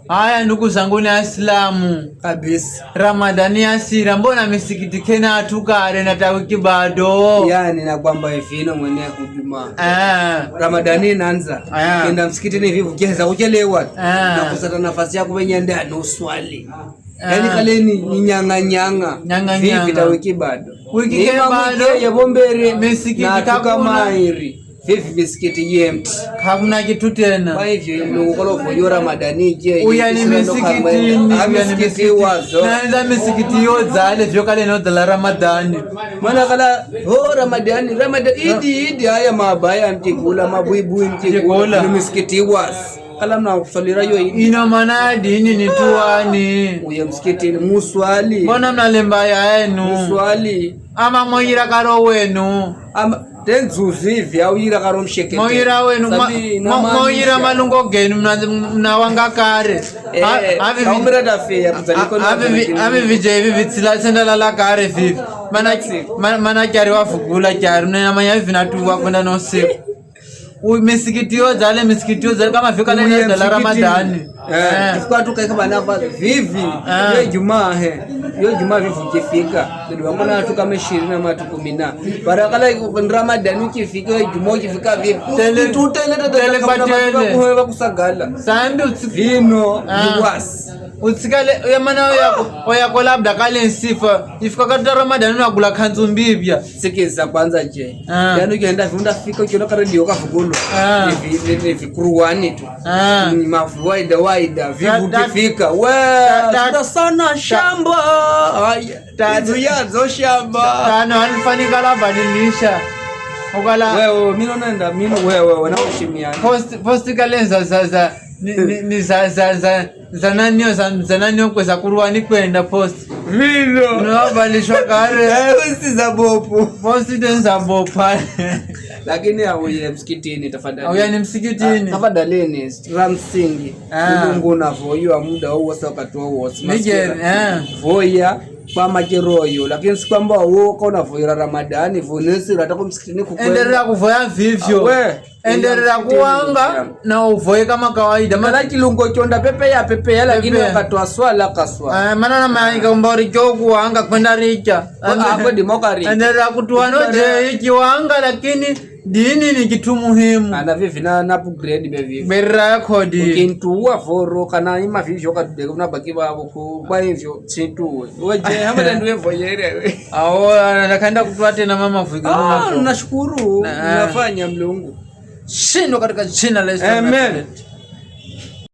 Haya ndugu zangu ni Waislamu kabisa. Ramadhani asira, mbona misikiti kena atukare na tawiki bado? Yani na kwamba hivino mwenye kujuma Ramadhani inaanza kenda msikitini hivi ukeza uchelewa na kusata nafasi yako wenye ndani uswali. Yani kaleni ni nyanga vipi tawiki bado? Wiki bado ya bombere misikiti kama hiri. Vivi misikiti yemt hamna kitu tena. Kwa hivyo mlokolo yo Ramadhani je uyani misikiti wazo naenda misikiti yoza ale vyo kale no la Ramadhani maana kala Ramadhani idi haya mabaya mtikula mabuibui mtikula ni misikiti wazo kala mna kusalira yo ina maana dini ni tuani uye msikiti muswali mbona mnalemba yenu muswali ama moyira karo wenu ama tenzu vivi au ira karo mshekete moyira wenu moyira malungo genu mnawanga kare kaumira dafe ya kuzaniko ave vije hivi vitsila senda la kare vivi mana kyari wafugula kyari na manya hivi natuwa kwenda no siku misikiti yoza kama fika na la Ramadhani ifika tu kama nava vivi yo Jumaa yo Jumaa vivi kifika ndio mbona tu kama 20 na matu 10 barakala Ramadhani ukifika Jumaa ukifika vivi tele kwa kusagala sambi vino yuwas utsikale yamana yako labda kale nsifa ifika kata Ramadhani unagula kanzu mbibya sikiza kwanza je yani ukienda vunda fika ukiona kare ndio kafugolo hivi kuruani tu waida vivu kifika tuta sana shamba tatu yazo shamba tano alifanyika la badilisha ukala wewe mimi naenda mimi wewe naoshimia post kalenza sasa ni zananio kweza kuruani kwenda post vino nabalishwa kare usiza bopo post tenza bopa lakini auye msikitini tafadhali. Auye ni msikitini. Tafadhali ramsingi. Mungu unavoyo muda huo sasa wakati huo. Voya kwa majeroyo lakini si kwamba wewe ukaona voya Ramadhani vonesi unataka msikitini kukwenda. Endelea kuvoya vivyo. Endelea kuanga na uvoye kama kawaida. Maana kilungo chonda pepe ya lakini wakatoa swala kaswa. Maana na maika umbori jogu wanga kwenda richa. Hapo dimokari. Endelea kutuano je hiki wanga lakini dini ni kitu muhimu. Ana vivi na upgrade bevi. Bera kodi. Ukintuwa foro kana ima vivyo kadeka unabaki babo kwa hivyo sintuwe. Wewe hamada ndiwe voyere. Anakaenda kutoa tena mama fuika. Nashukuru. Unafanya mlungu. Shino katika jina la Yesu. Amen.